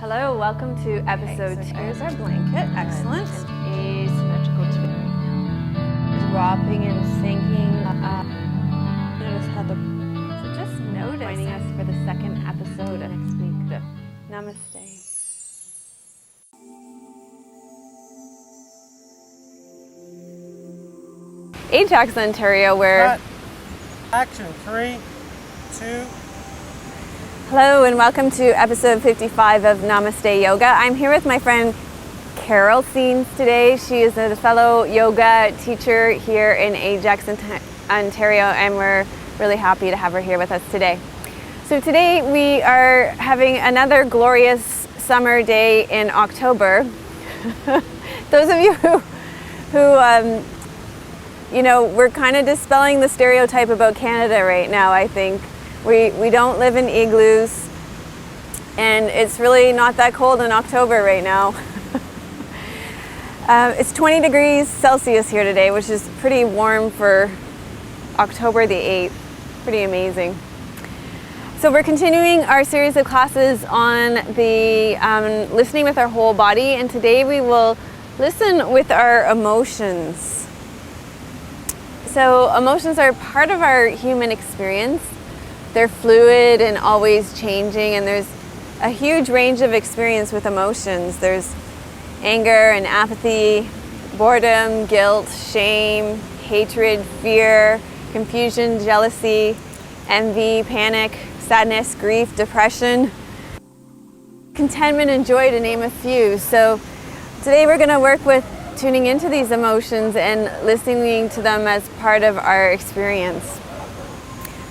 Hello, welcome to episode 2. Here's our blanket, excellent. Asymmetrical twin. Dropping and sinking. Notice how So just notice joining us for the second episode of next week. Namaste. Ajax, Ontario, where... Action, 3, 2. Hello and welcome to episode 55 of Namaste Yoga. I'm here with my friend Carol Scenes today. She is a fellow yoga teacher here in Ajax, Ontario, and we're really happy to have her here with us today. So today we are having another glorious summer day in October. Those of you who you know, we're kind of dispelling the stereotype about Canada right now, I think. We don't live in igloos, and it's really not that cold in October right now. It's 20 degrees Celsius here today, which is pretty warm for October the 8th. Pretty amazing. So we're continuing our series of classes on the listening with our whole body, and today we will listen with our emotions. So emotions are part of our human experience. They're fluid and always changing, and there's a huge range of experience with emotions. There's anger and apathy, boredom, guilt, shame, hatred, fear, confusion, jealousy, envy, panic, sadness, grief, depression, contentment, and joy, to name a few. So today we're going to work with tuning into these emotions and listening to them as part of our experience.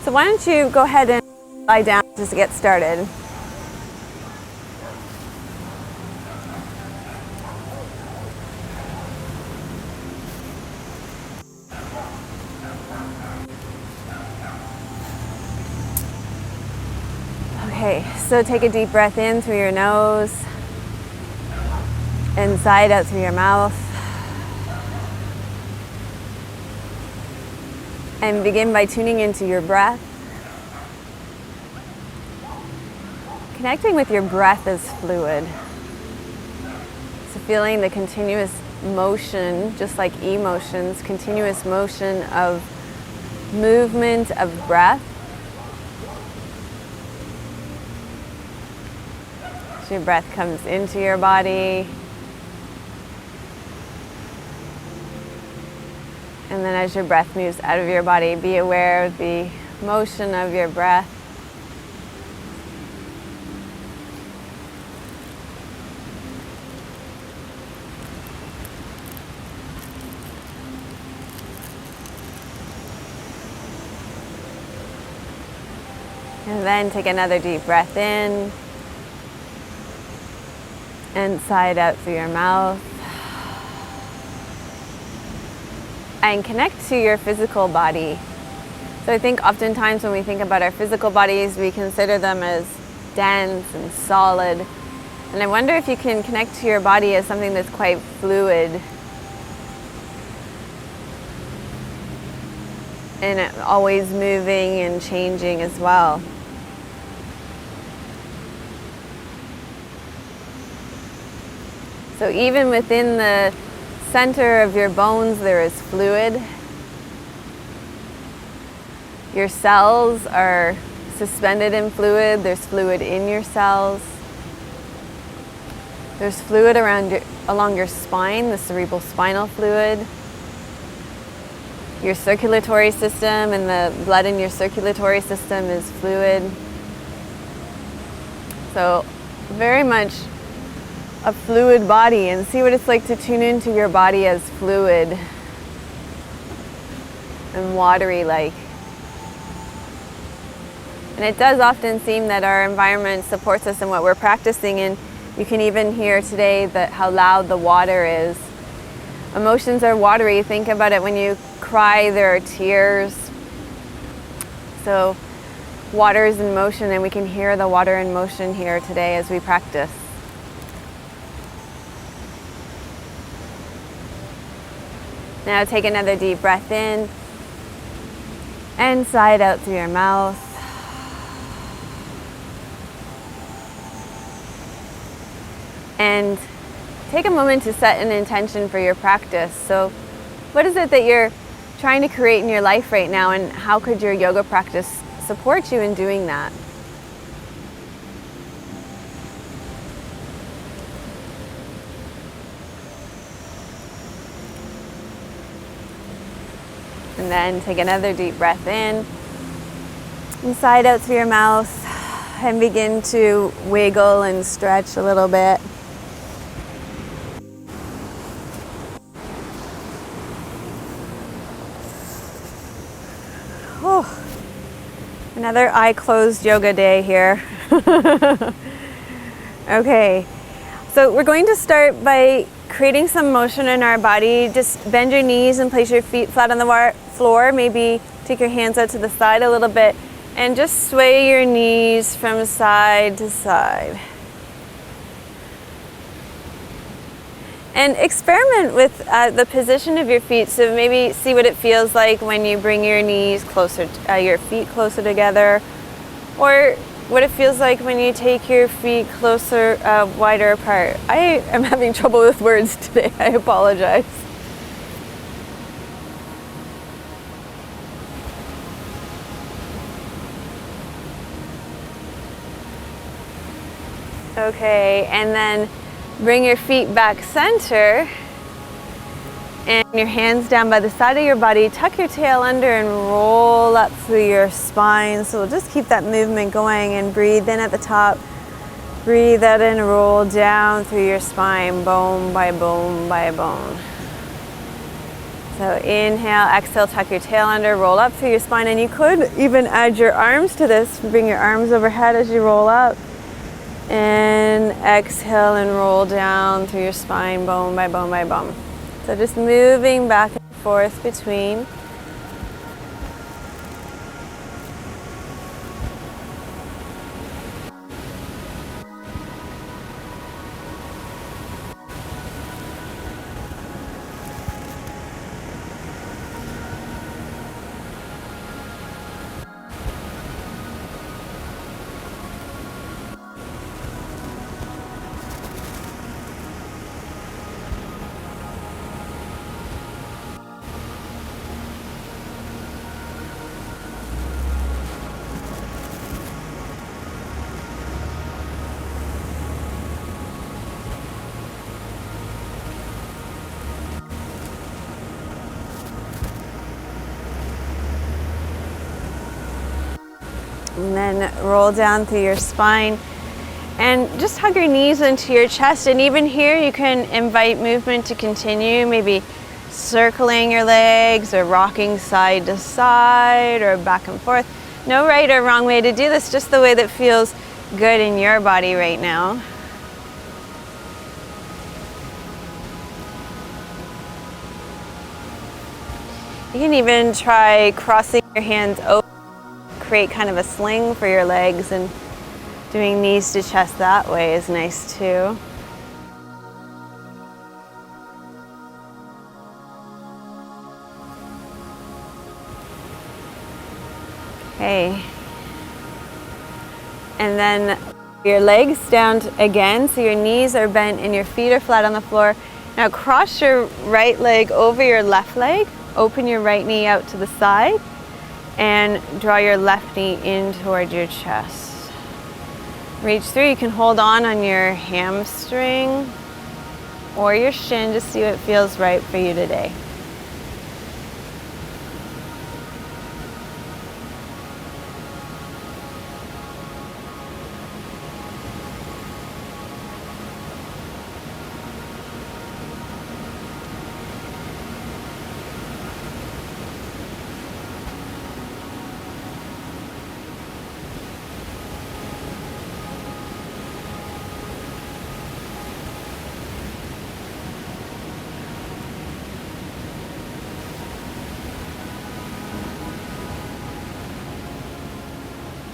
So why don't you go ahead and lie down just to get started. Okay, so take a deep breath in through your nose and sigh out through your mouth. And begin by tuning into your breath. Connecting with your breath as fluid. So feeling the continuous motion, just like emotions, continuous motion of movement of breath. As your breath comes into your body, and then as your breath moves out of your body, be aware of the motion of your breath. And then take another deep breath in and sigh it out through your mouth. And connect to your physical body. So I think oftentimes when we think about our physical bodies, we consider them as dense and solid. And I wonder if you can connect to your body as something that's quite fluid and always moving and changing as well. So even within the center of your bones, there is fluid. Your cells are suspended in fluid. There's fluid in your cells. There's fluid along your spine, the cerebral spinal fluid. Your circulatory system and the blood in your circulatory system is fluid. So very much a fluid body, and see what it's like to tune into your body as fluid and watery like. And it does often seem that our environment supports us in what we're practicing, and you can even hear today how loud the water is. Emotions are watery. Think about it. When you cry, there are tears. So water is in motion, and we can hear the water in motion here today as we practice. Now take another deep breath in and sigh it out through your mouth. and take a moment to set an intention for your practice. So what is it that you're trying to create in your life right now, and how could your yoga practice support you in doing that? And then take another deep breath in and sigh out through your mouth, and begin to wiggle and stretch a little bit. Oh, another eye closed yoga day here. Okay, so we're going to start by creating some motion in our body. Just bend your knees and place your feet flat on the floor. Maybe take your hands out to the side a little bit and just sway your knees from side to side. And experiment with the position of your feet. So maybe see what it feels like when you bring your knees closer, your feet closer together, or what it feels like when you take your feet closer, wider apart. I am having trouble with words today. I apologize. Okay, and then bring your feet back center and your hands down by the side of your body. Tuck your tail under and roll up through your spine. So we'll just keep that movement going and breathe in at the top. Breathe out and roll down through your spine, bone by bone by bone. So inhale, exhale, tuck your tail under, roll up through your spine. And you could even add your arms to this. Bring your arms overhead as you roll up. And exhale and roll down through your spine, bone by bone by bone. So just moving back and forth between. And then roll down through your spine and just hug your knees into your chest. And even here you can invite movement to continue, maybe circling your legs or rocking side to side or back and forth. No right or wrong way to do this, just the way that feels good in your body right now. You can even try crossing your hands over, create kind of a sling for your legs, and doing knees to chest that way is nice too. Okay. And then your legs down again, so your knees are bent and your feet are flat on the floor. Now cross your right leg over your left leg, open your right knee out to the side, and draw your left knee in toward your chest. Reach through. You can hold on your hamstring or your shin, just see what feels right for you today.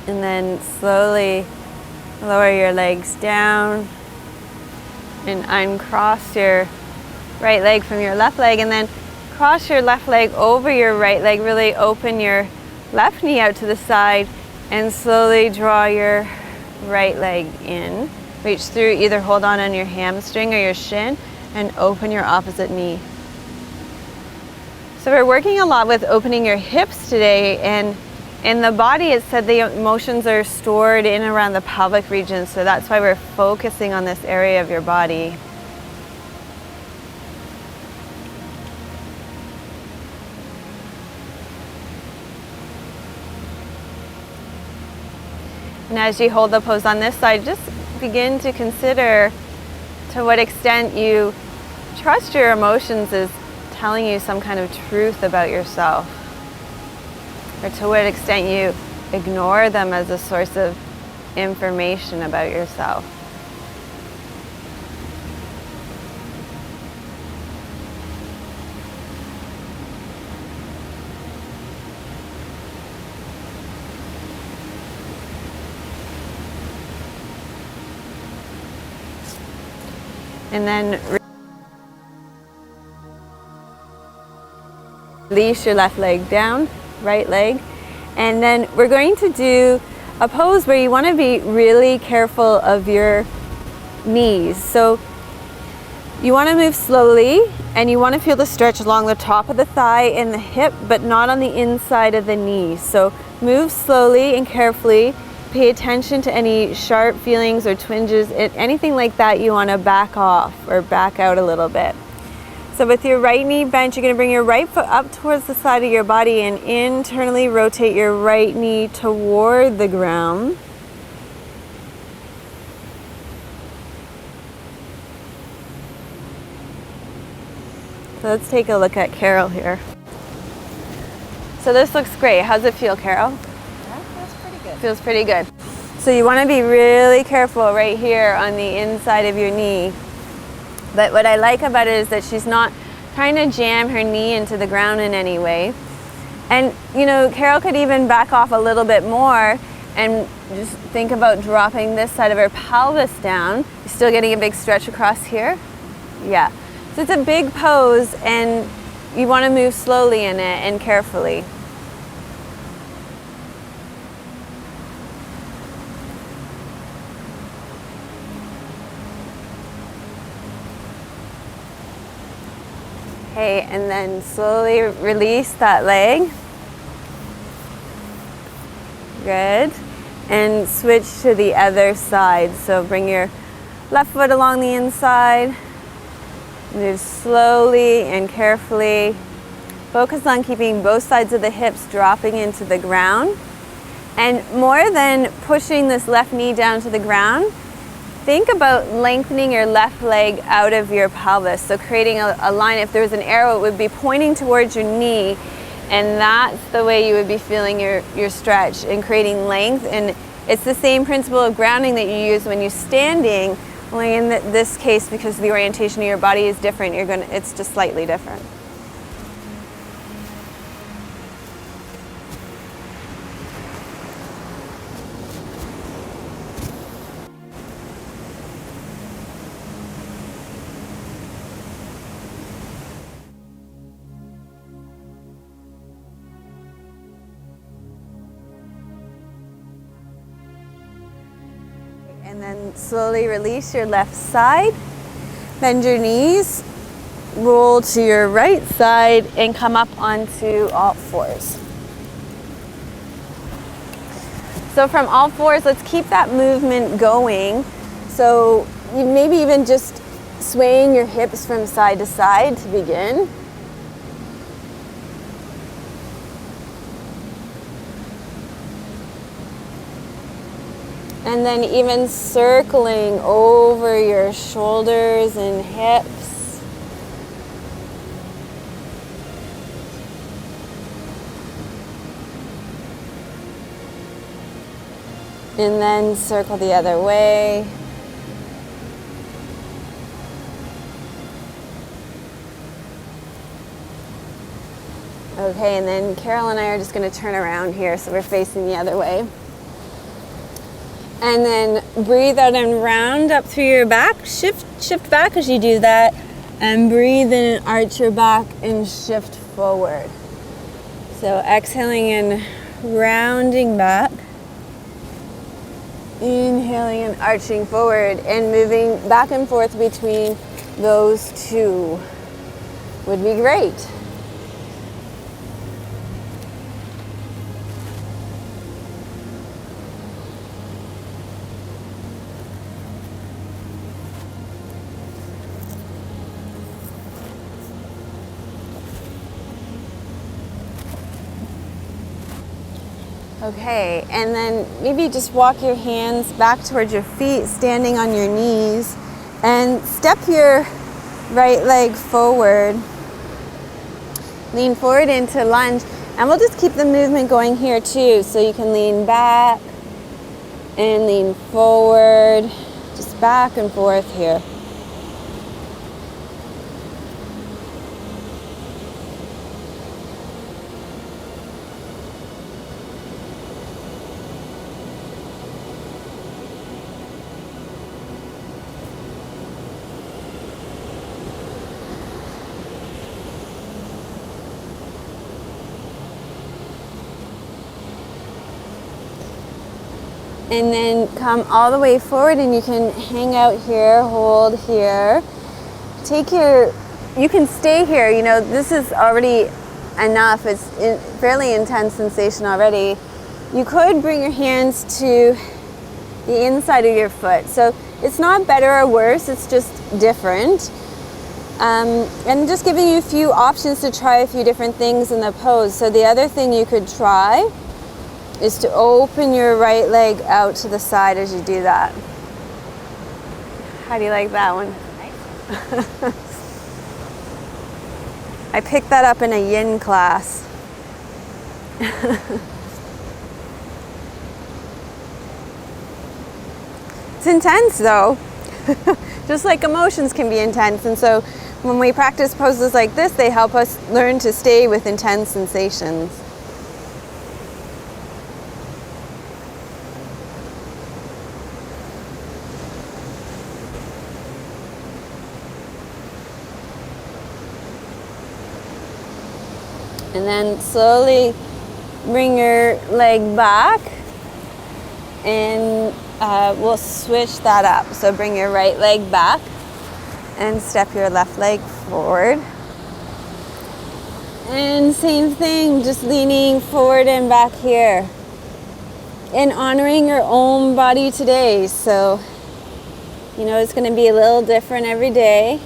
And then slowly lower your legs down and uncross your right leg from your left leg, and then cross your left leg over your right leg. Really open your left knee out to the side and slowly draw your right leg in. Reach through, either hold on your hamstring or your shin and open your opposite knee. So we're working a lot with opening your hips today, and in the body it said the emotions are stored in around the pelvic region, so that's why we're focusing on this area of your body. And as you hold the pose on this side, just begin to consider to what extent you trust your emotions as telling you some kind of truth about yourself, or to what extent you ignore them as a source of information about yourself. And then release your left leg down, right leg. And then we're going to do a pose where you want to be really careful of your knees. So you want to move slowly, and you want to feel the stretch along the top of the thigh and the hip, but not on the inside of the knee. So move slowly and carefully. Pay attention to any sharp feelings or twinges, anything like that. You want to back off or back out a little bit. So with your right knee bent, you're going to bring your right foot up towards the side of your body and internally rotate your right knee toward the ground. So let's take a look at Carol here. So this looks great. How's it feel, Carol? Feels pretty good. So you want to be really careful right here on the inside of your knee. But what I like about it is that she's not trying to jam her knee into the ground in any way. And you know, Carol could even back off a little bit more and just think about dropping this side of her pelvis down. You're still getting a big stretch across here. Yeah. So it's a big pose, and you want to move slowly in it and carefully. Okay, and then slowly release that leg. Good. And switch to the other side. So bring your left foot along the inside. Move slowly and carefully. Focus on keeping both sides of the hips dropping into the ground. And more than pushing this left knee down to the ground, think about lengthening your left leg out of your pelvis. So creating a line, if there was an arrow, it would be pointing towards your knee, and that's the way you would be feeling your stretch and creating length. And it's the same principle of grounding that you use when you're standing, only in this case, because the orientation of your body is different, it's just slightly different. And then slowly release your left side. Bend your knees, roll to your right side, and come up onto all fours. So from all fours, let's keep that movement going. So you maybe even just swaying your hips from side to side to begin. And then even circling over your shoulders and hips. And then circle the other way. Okay, and then Carol and I are just going to turn around here so we're facing the other way. And then breathe out and round up through your back. Shift back as you do that. And breathe in and arch your back and shift forward. So exhaling and rounding back. Inhaling and arching forward and moving back and forth between those two would be great. Okay, and then maybe just walk your hands back towards your feet, standing on your knees, and step your right leg forward. Lean forward into lunge, and we'll just keep the movement going here too. So you can lean back and lean forward, just back and forth here. And then come all the way forward, and you can hang out here, hold here. You can stay here, you know, this is already enough. It's fairly intense sensation already. You could bring your hands to the inside of your foot. So it's not better or worse, it's just different. And just giving you a few options to try a few different things in the pose. So the other thing you could try is to open your right leg out to the side as you do that. How do you like that one? Nice. I picked that up in a yin class. It's intense though. Just like emotions can be intense, and so when we practice poses like this, they help us learn to stay with intense sensations. And then slowly bring your leg back, and we'll switch that up. So bring your right leg back and step your left leg forward. And same thing, just leaning forward and back here. And honoring your own body today. So, you know, it's going to be a little different every day.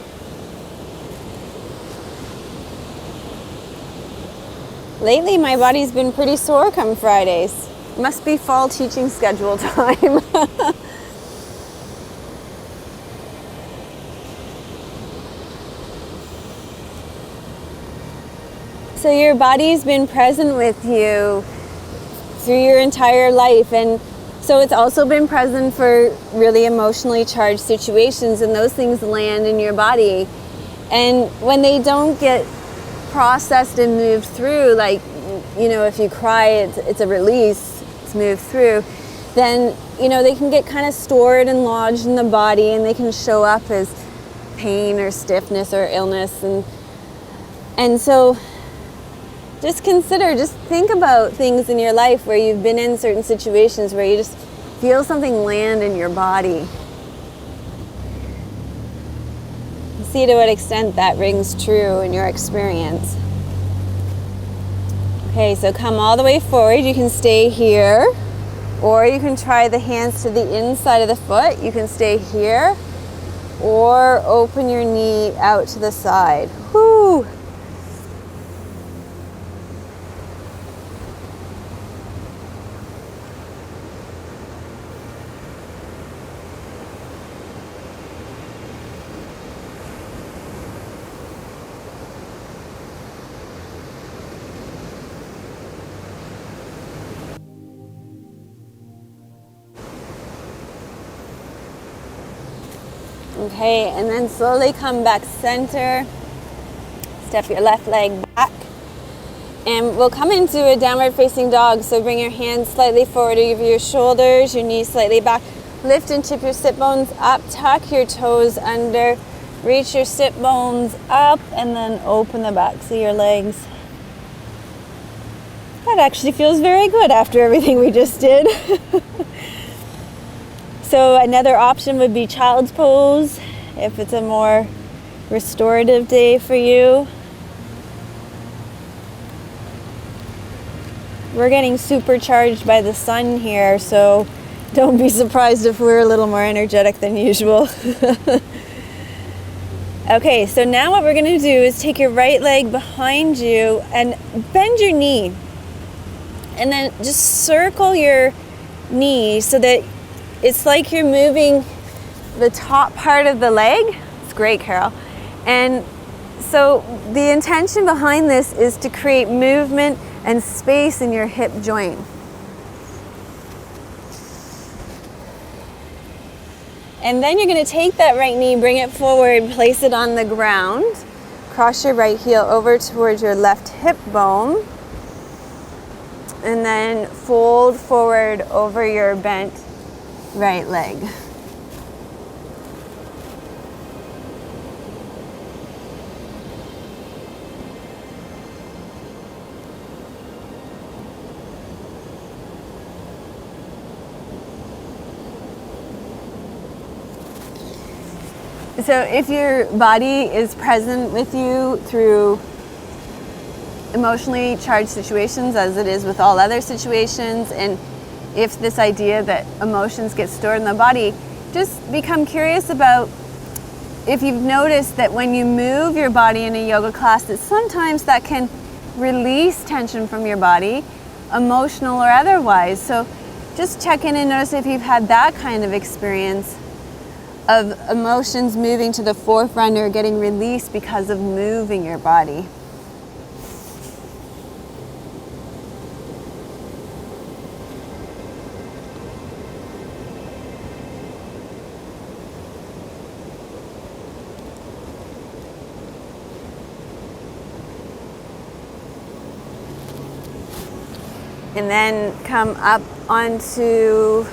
Lately, my body's been pretty sore come Fridays. Must be fall teaching schedule time. So your body's been present with you through your entire life, and so it's also been present for really emotionally charged situations, and those things land in your body. And when they don't get processed and moved through, like, you know, if you cry, it's a release, it's moved through, then, you know, they can get kind of stored and lodged in the body, and they can show up as pain or stiffness or illness. And so just think about things in your life where you've been in certain situations where you just feel something land in your body. See to what extent that rings true in your experience. Okay, so come all the way forward. You can stay here, or you can try the hands to the inside of the foot. You can stay here, or open your knee out to the side. Whoo! Okay, and then slowly come back center. Step your left leg back. And we'll come into a downward facing dog. So bring your hands slightly forward over your shoulders, your knees slightly back. Lift and tip your sit bones up, tuck your toes under, reach your sit bones up, and then open the backs of your legs. That actually feels very good after everything we just did. So another option would be child's pose if it's a more restorative day for you. We're getting supercharged by the sun here, so don't be surprised if we're a little more energetic than usual. Okay, so now what we're going to do is take your right leg behind you and bend your knee. And then just circle your knee so that it's like you're moving the top part of the leg. It's great, Carol. And so the intention behind this is to create movement and space in your hip joint. And then you're going to take that right knee, bring it forward, place it on the ground, cross your right heel over towards your left hip bone, and then fold forward over your bent right leg. So if your body is present with you through emotionally charged situations, as it is with all other situations, and if this idea that emotions get stored in the body, just become curious about if you've noticed that when you move your body in a yoga class, that sometimes that can release tension from your body, emotional or otherwise. So just check in and notice if you've had that kind of experience of emotions moving to the forefront or getting released because of moving your body. And then come up onto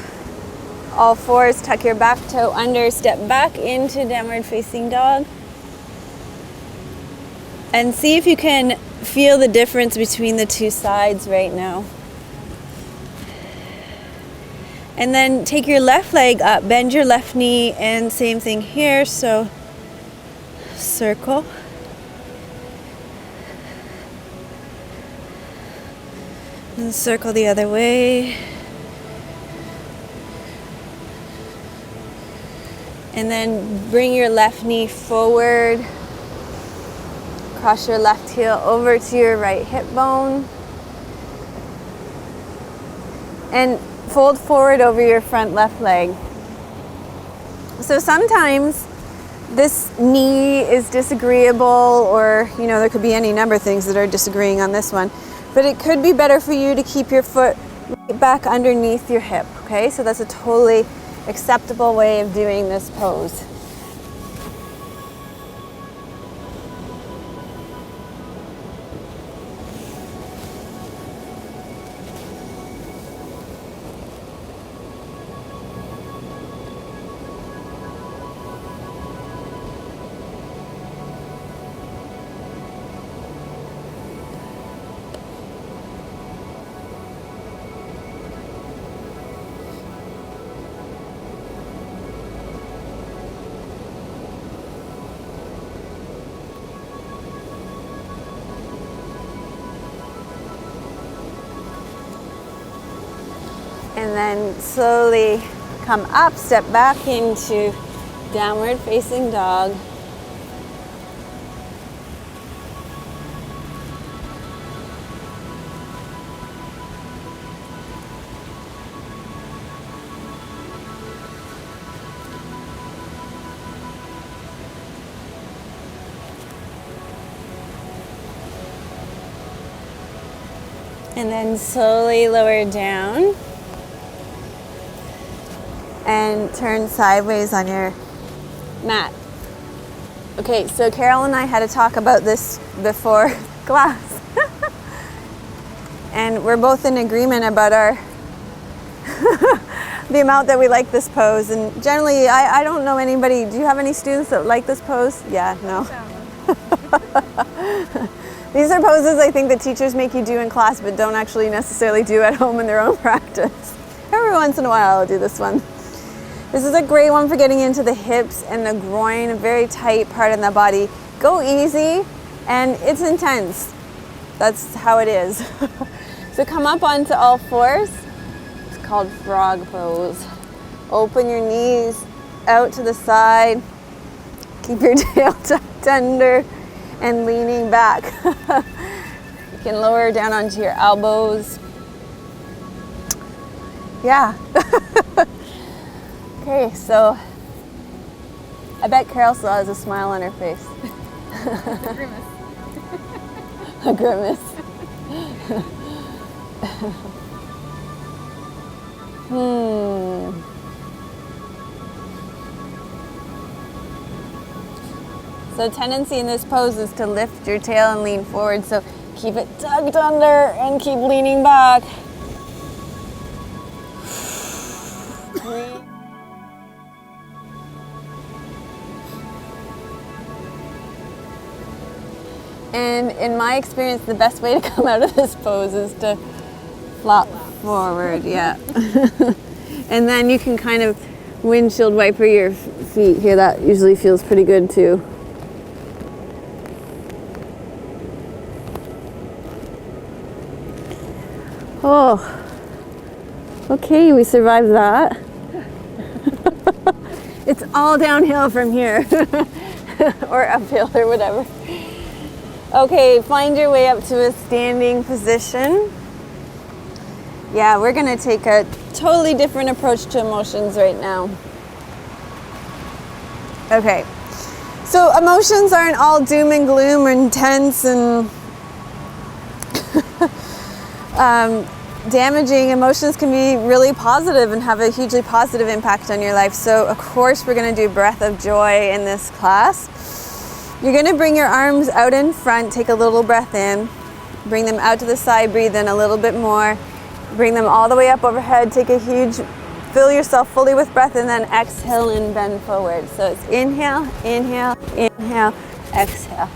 all fours, tuck your back toe under, step back into downward facing dog. And see if you can feel the difference between the two sides right now. And then take your left leg up, bend your left knee, and same thing here, so circle. And circle the other way. And then bring your left knee forward. Cross your left heel over to your right hip bone. And fold forward over your front left leg. So sometimes this knee is disagreeable, or there could be any number of things that are disagreeing on this one. But it could be better for you to keep your foot right back underneath your hip, okay? So that's a totally acceptable way of doing this pose. And then slowly come up, step back into downward facing dog. And then slowly lower down. And turn sideways on your mat. Okay, so Carol and I had to talk about this before class. And we're both in agreement about the amount that we like this pose. And generally, I don't know anybody, do you have any students that like this pose? Yeah, no. These are poses I think that teachers make you do in class but don't actually necessarily do at home in their own practice. Every once in a while I'll do this one. This is a great one for getting into the hips and the groin, a very tight part in the body. Go easy, and it's intense. That's how it is. So come up onto all fours. It's called frog pose. Open your knees out to the side. Keep your tail tucked under and leaning back. You can lower down onto your elbows. Yeah. Okay, so I bet Carol still has a smile on her face. A grimace. A grimace. So tendency in this pose is to lift your tail and lean forward. So keep it tucked under and keep leaning back. And in my experience, the best way to come out of this pose is to flop forward, yeah. And then you can kind of windshield wiper your feet here. That usually feels pretty good too. Oh, okay, we survived that. It's all downhill from here, or uphill or whatever. Okay, find your way up to a standing position. Yeah, we're gonna take a totally different approach to emotions right now. Okay, so emotions aren't all doom and gloom or intense and damaging. Emotions can be really positive and have a hugely positive impact on your life. So of course we're gonna do breath of joy in this class. You're gonna bring your arms out in front, take a little breath in, bring them out to the side, breathe in a little bit more, bring them all the way up overhead, take a huge, fill yourself fully with breath, and then exhale and bend forward. So it's inhale, inhale, inhale, exhale.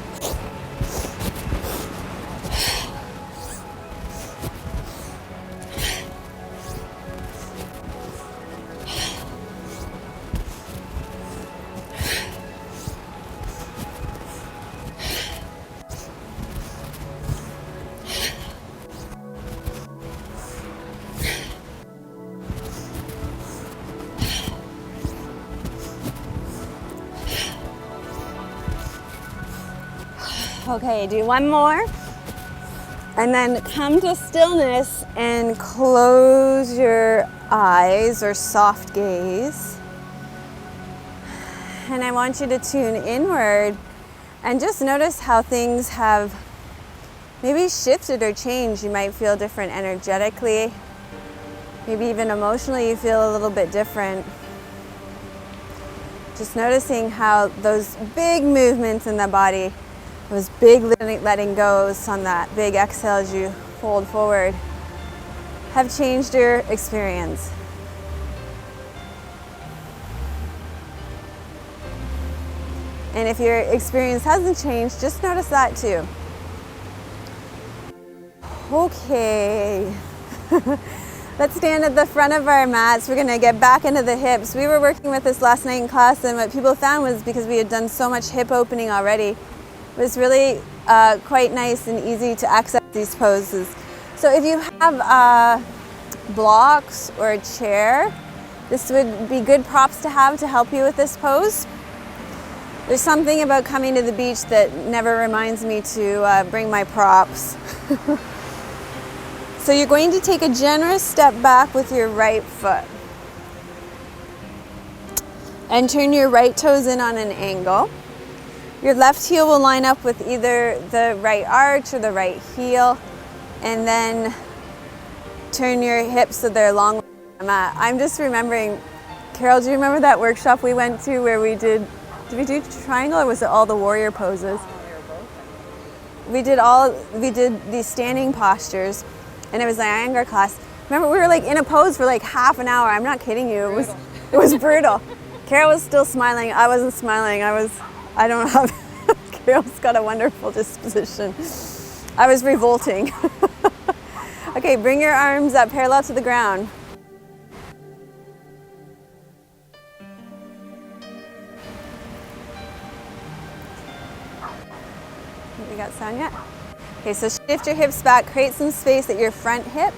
Okay, do one more. And then come to stillness and close your eyes or soft gaze. And I want you to tune inward and just notice how things have maybe shifted or changed. You might feel different energetically. Maybe even emotionally you feel a little bit different. Just noticing how those big movements in the body, those big letting goes on that big exhale as you fold forward, have changed your experience. And if your experience hasn't changed, just notice that too. Okay. Let's stand at the front of our mats. We're gonna get back into the hips. We were working with this last night in class, and what people found was because we had done so much hip opening already, it was really quite nice and easy to access these poses. So if you have blocks or a chair, this would be good props to have to help you with this pose. There's something about coming to the beach that never reminds me to bring my props. So you're going to take a generous step back with your right foot and turn your right toes in on an angle. Your left heel will line up with either the right arch or the right heel, and then turn your hips so they're long. I'm just remembering, Carol, do you remember that workshop we went to where we did we do triangle or was it all the warrior poses? We did these standing postures, and it was an Iyengar class. Remember, we were like in a pose for like half an hour. I'm not kidding you. It was brutal. Carol was still smiling. I wasn't smiling. I don't have, Carol's got a wonderful disposition. I was revolting. Okay, bring your arms up parallel to the ground. We got sound yet? Okay, so shift your hips back, create some space at your front hip,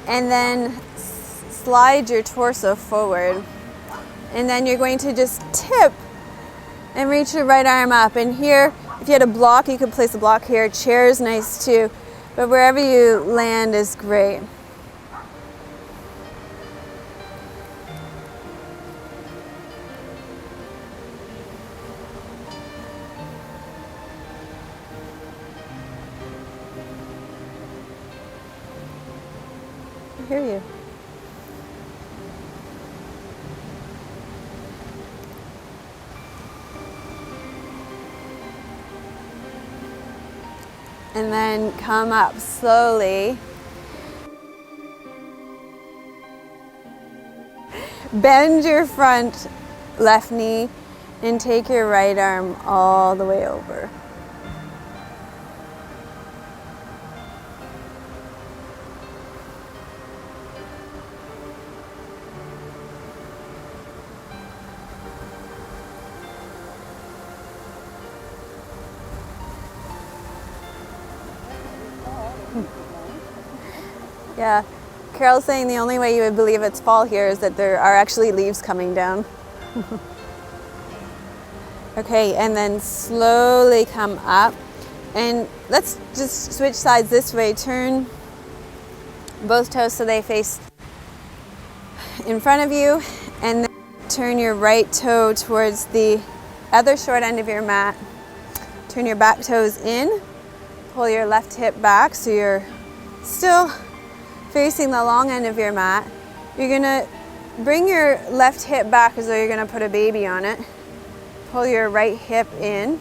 and then slide your torso forward. And then you're going to just tip and reach your right arm up. And here, if you had a block, you could place a block here. Chair is nice too, but wherever you land is great. I hear you. And then come up slowly. Bend your front left knee and take your right arm all the way over. Yeah, Carol's saying the only way you would believe it's fall here is that there are actually leaves coming down. Okay, and then slowly come up. And let's just switch sides this way. Turn both toes so they face in front of you, and then turn your right toe towards the other short end of your mat. Turn your back toes in, pull your left hip back so you're still facing the long end of your mat. You're gonna bring your left hip back as though you're gonna put a baby on it. Pull your right hip in,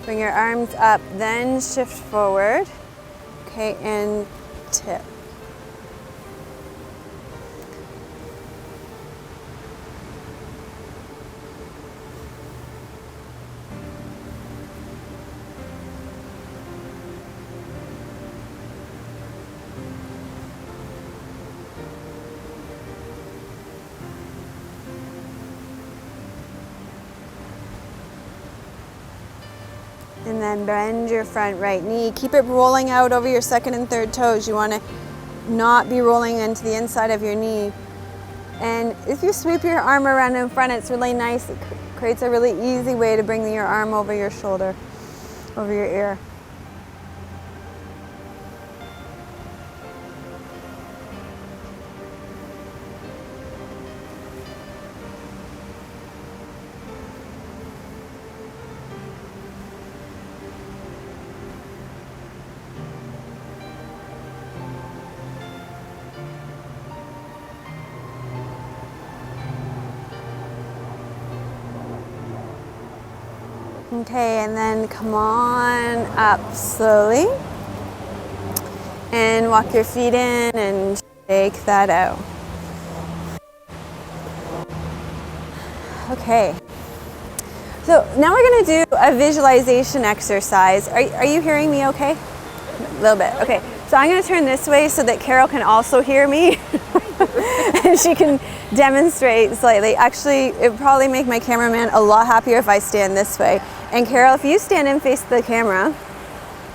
bring your arms up, then shift forward. Okay, and tip. And then bend your front right knee. Keep it rolling out over your second and third toes. You want to not be rolling into the inside of your knee. And if you sweep your arm around in front, it's really nice. It creates a really easy way to bring your arm over your shoulder, over your ear. Okay, and then come on up slowly and walk your feet in and shake that out. Okay, so now we're going to do a visualization exercise. Are you hearing me okay? A little bit. Okay, so I'm going to turn this way so that Carol can also hear me and she can demonstrate slightly. Actually, it would probably make my cameraman a lot happier if I stand this way. And Carol, if you stand and face the camera,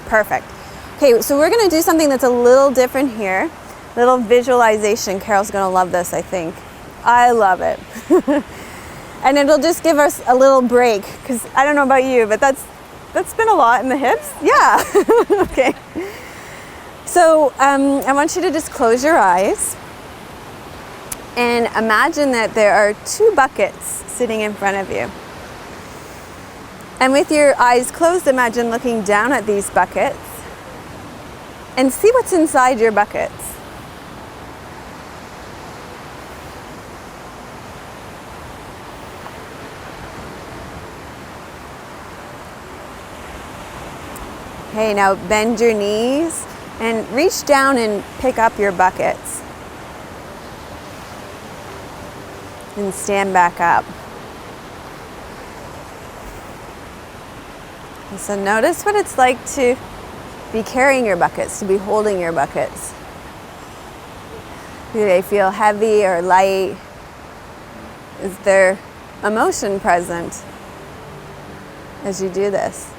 perfect. Okay, so we're gonna do something that's a little different here. Little visualization. Carol's gonna love this, I think. I love it. And it'll just give us a little break, because I don't know about you, but that's been a lot in the hips. Yeah, okay. So I want you to just close your eyes and imagine that there are two buckets sitting in front of you. And with your eyes closed, imagine looking down at these buckets and see what's inside your buckets. Okay, now bend your knees and reach down and pick up your buckets. And stand back up. And so notice what it's like to be carrying your buckets, to be holding your buckets. Do they feel heavy or light? Is there emotion present as you do this?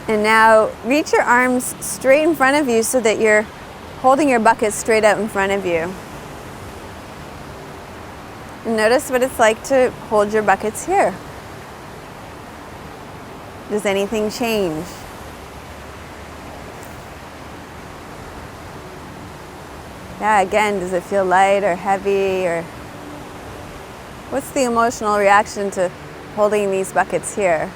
And now reach your arms straight in front of you so that you're holding your bucket straight out in front of you. And notice what it's like to hold your buckets here. Does anything change? Yeah, again, does it feel light or heavy, or what's the emotional reaction to holding these buckets here?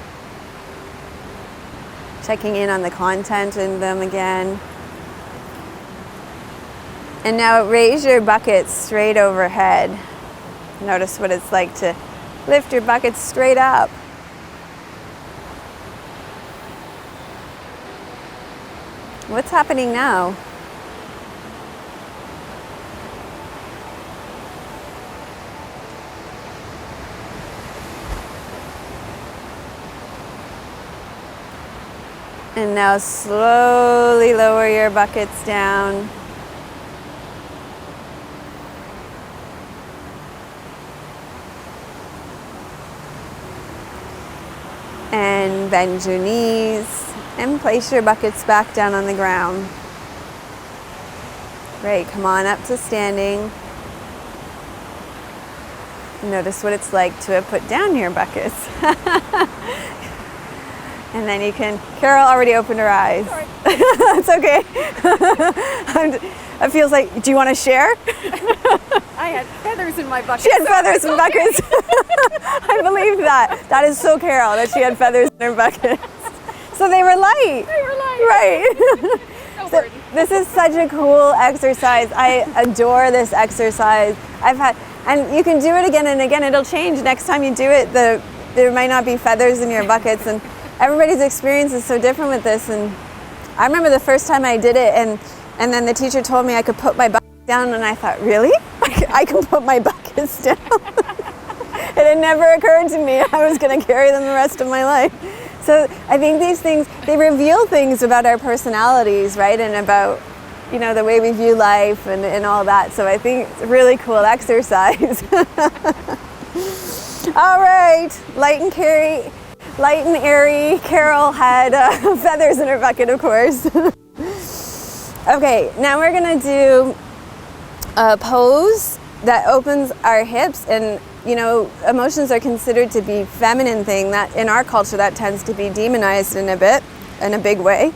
Checking in on the content in them again. And now raise your bucket straight overhead. Notice what it's like to lift your bucket straight up. What's happening now? And now slowly lower your buckets down. And bend your knees and place your buckets back down on the ground. Great, come on up to standing. Notice what it's like to put down your buckets. And then you can, Carol already opened her eyes. Sorry. It's okay. It feels like, do you want to share? I had feathers in my bucket. She had feathers in buckets. I believe that. That is so Carol, that she had feathers in her buckets. So they were light. They were light. Right. No So burden. this is such a cool exercise. I adore this exercise. And you can do it again and again. It'll change. Next time you do it, there might not be feathers in your buckets, and everybody's experience is so different with this. And I remember the first time I did it, and then the teacher told me I could put my buckets down, and I thought, really? I can put my buckets down? It had never occurred to me I was going to carry them the rest of my life. So I think these things, they reveal things about our personalities, right? And about, the way we view life and all that. So I think it's a really cool exercise. All right, light and airy. Carol had feathers in her bucket, of course. Okay, now we're gonna do a pose that opens our hips, and emotions are considered to be feminine thing. That in our culture that tends to be demonized in a big way.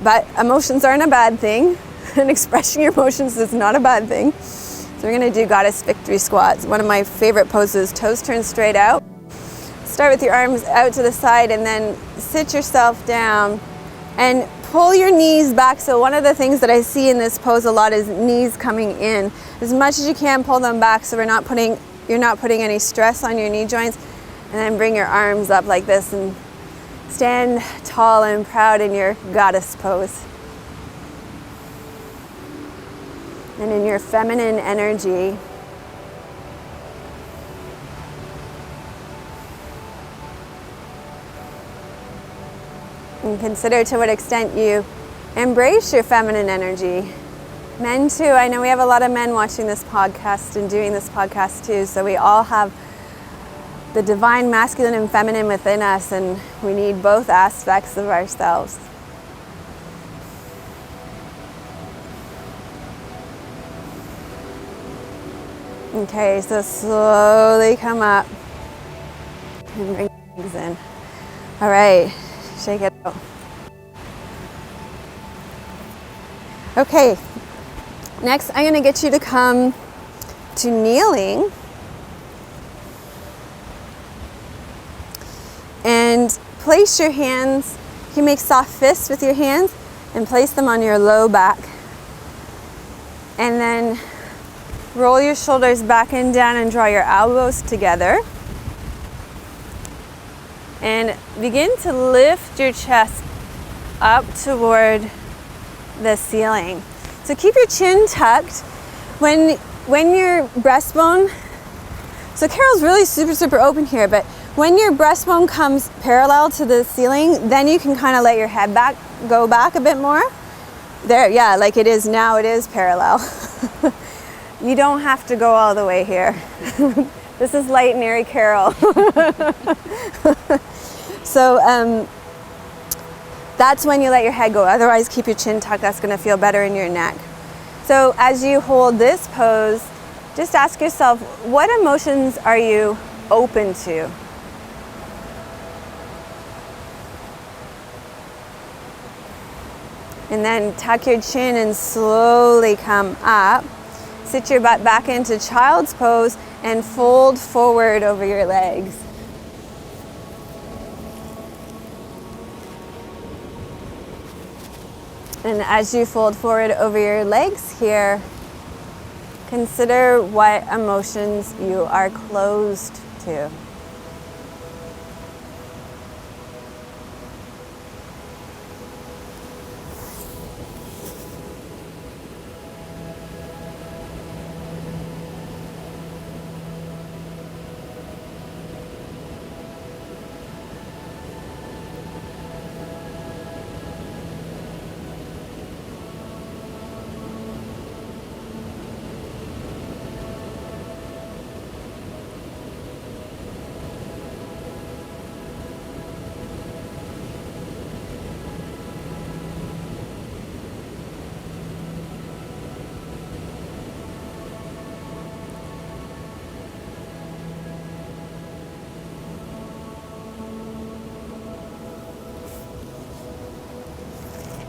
But emotions aren't a bad thing, and expressing your emotions is not a bad thing. So we're gonna do goddess victory squats. One of my favorite poses, toes turned straight out. Start with your arms out to the side and then sit yourself down and pull your knees back. So one of the things that I see in this pose a lot is knees coming in. As much as you can, pull them back so you're not putting any stress on your knee joints. And then bring your arms up like this and stand tall and proud in your goddess pose. And in your feminine energy. And consider to what extent you embrace your feminine energy. Men too, I know we have a lot of men watching this podcast and doing this podcast too, so we all have the divine masculine and feminine within us, and we need both aspects of ourselves. Okay, so slowly come up and bring your legs in. All right, shake it out. Okay, next I'm going to get you to come to kneeling and place your hands. You can make soft fists with your hands and place them on your low back. And then roll your shoulders back and down and draw your elbows together. And begin to lift your chest up toward the ceiling. So keep your chin tucked. When your breastbone, so Carol's really super open here, but when your breastbone comes parallel to the ceiling, then you can kind of let your head go back a bit more. There, yeah, like it is now, it is parallel. You don't have to go all the way here. This is light and airy Carol. So That's when you let your head go. Otherwise, keep your chin tucked. That's going to feel better in your neck. So as you hold this pose, just ask yourself, what emotions are you open to? And then tuck your chin and slowly come up. Sit your butt back into child's pose and fold forward over your legs. And as you fold forward over your legs here, consider what emotions you are closed to.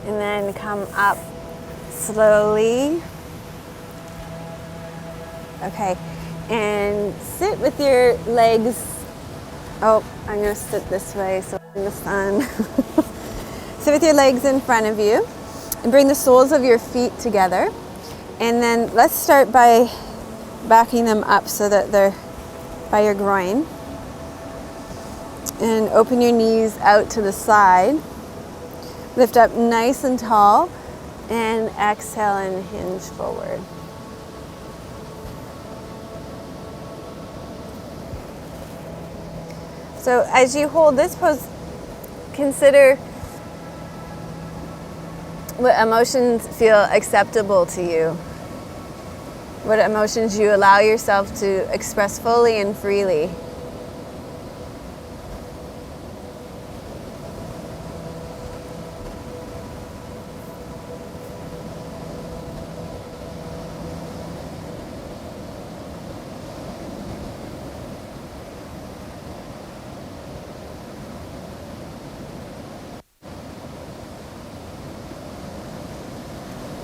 And then come up slowly. Okay, and sit with your legs. Oh, I'm gonna sit this way so I'm in the sun. Sit with your legs in front of you and bring the soles of your feet together. And then let's start by backing them up so that they're by your groin. And open your knees out to the side. Lift up nice and tall and exhale and hinge forward. So as you hold this pose, consider what emotions feel acceptable to you. What emotions you allow yourself to express fully and freely.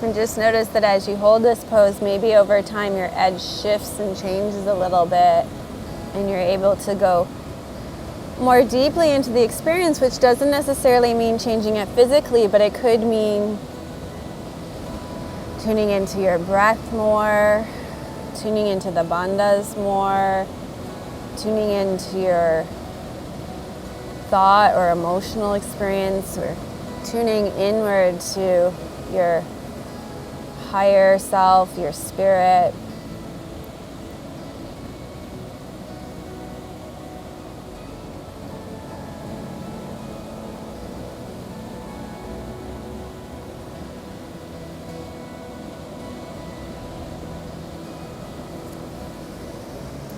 And just notice that as you hold this pose, maybe over time your edge shifts and changes a little bit, and you're able to go more deeply into the experience, which doesn't necessarily mean changing it physically, but it could mean tuning into your breath more, tuning into the bandhas more, tuning into your thought or emotional experience, or tuning inward to your higher self, your spirit.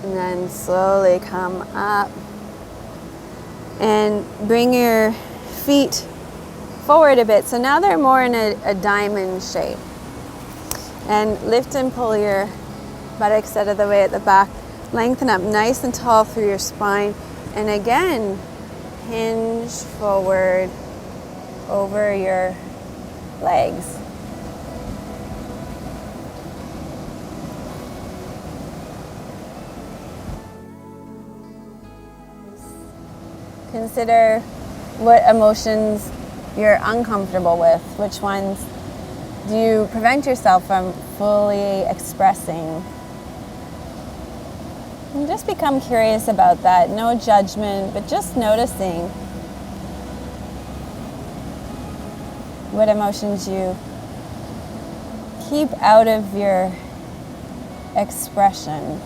And then slowly come up and bring your feet forward a bit. So now they're more in a diamond shape. And lift and pull your buttocks out of the way at the back. Lengthen up nice and tall through your spine. And again, hinge forward over your legs. Consider what emotions you're uncomfortable with, which ones do you prevent yourself from fully expressing? And just become curious about that. No judgment, but just noticing what emotions you keep out of your expression.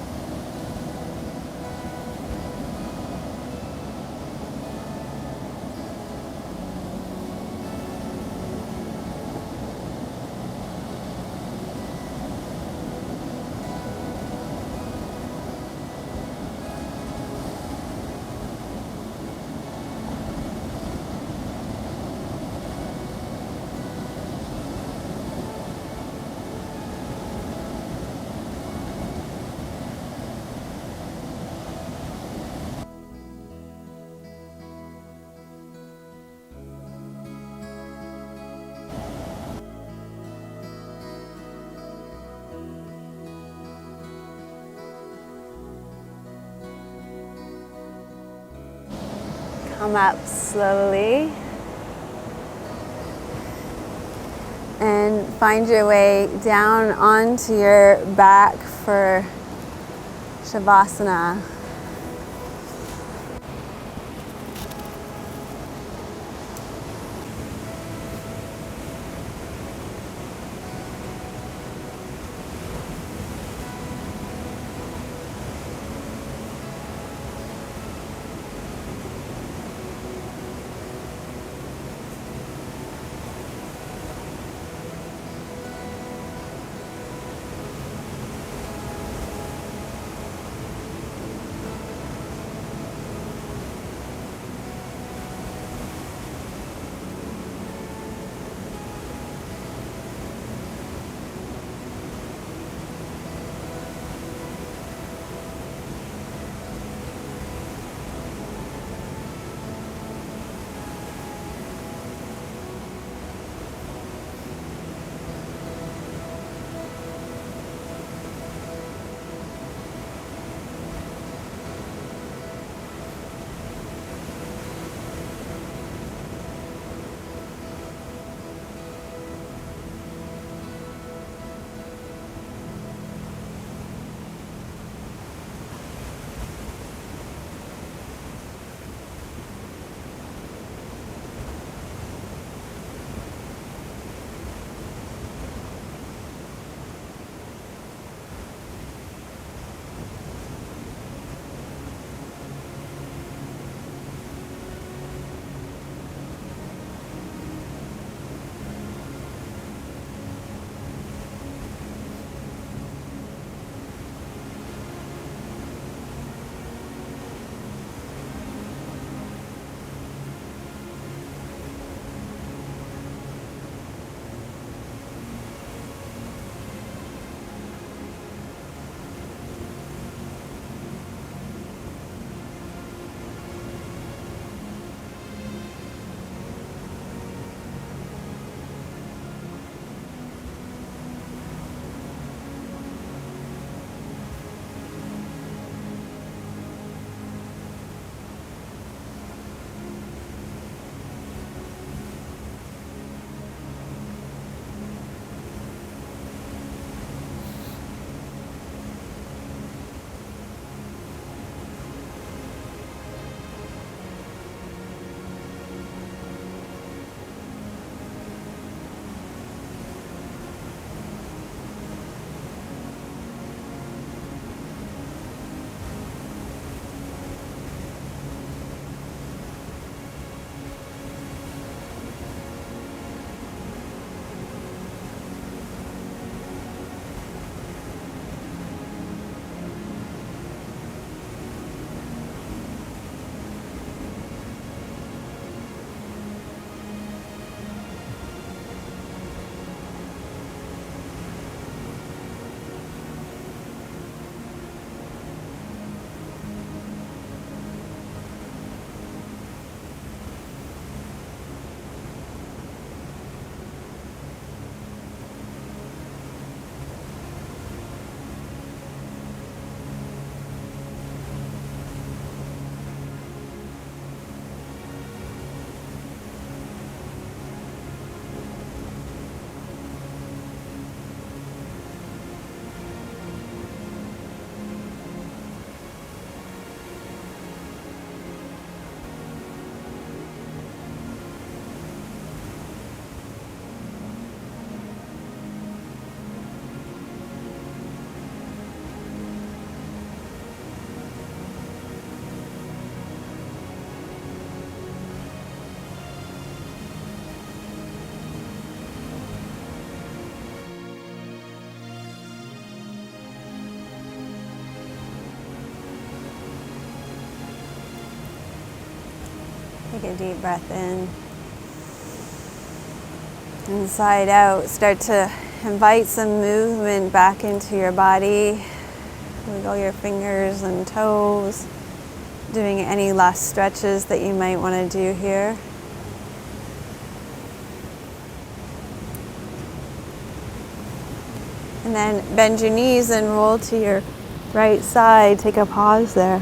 Come up slowly and find your way down onto your back for Shavasana. Take a deep breath in. Inside out. Start to invite some movement back into your body. Wiggle your fingers and toes. Doing any last stretches that you might want to do here. And then bend your knees and roll to your right side. Take a pause there.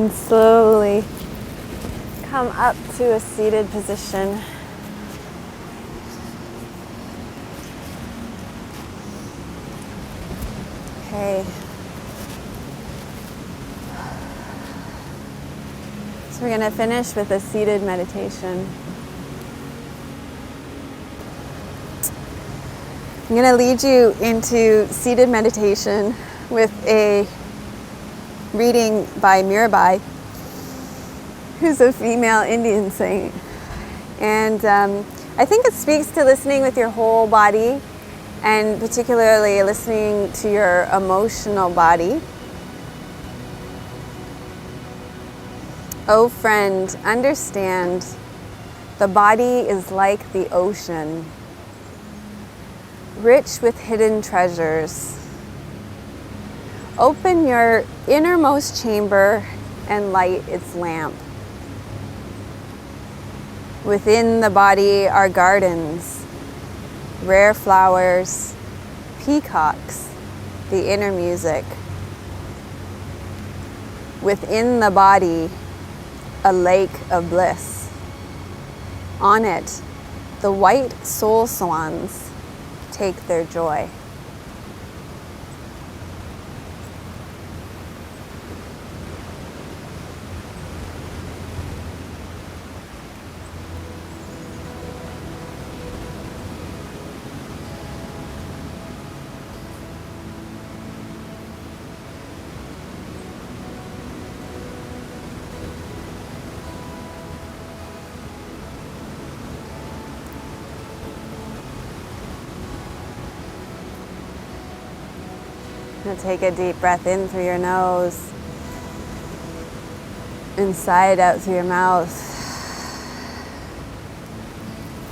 And slowly come up to a seated position. Okay. So we're going to finish with a seated meditation. I'm going to lead you into seated meditation with a reading by Mirabai, who's a female Indian saint. And I think it speaks to listening with your whole body, and particularly listening to your emotional body. Oh friend, understand, the body is like the ocean, rich with hidden treasures. Open your innermost chamber and light its lamp. Within the body are gardens, rare flowers, peacocks, the inner music. Within the body, a lake of bliss. On it, the white soul swans take their joy. Now take a deep breath in through your nose and sigh it out through your mouth.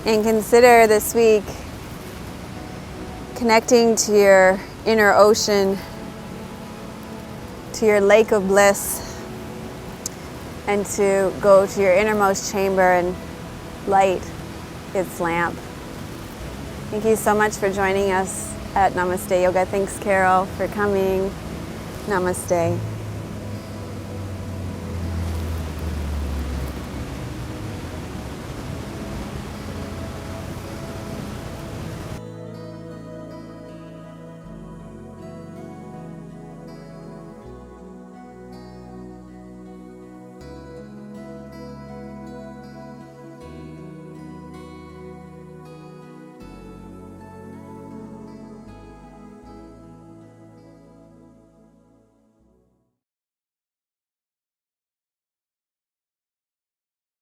And consider this week connecting to your inner ocean, to your lake of bliss, and to go to your innermost chamber and light its lamp. Thank you so much for joining us at Namaste Yoga. Thanks, Carol, for coming. Namaste.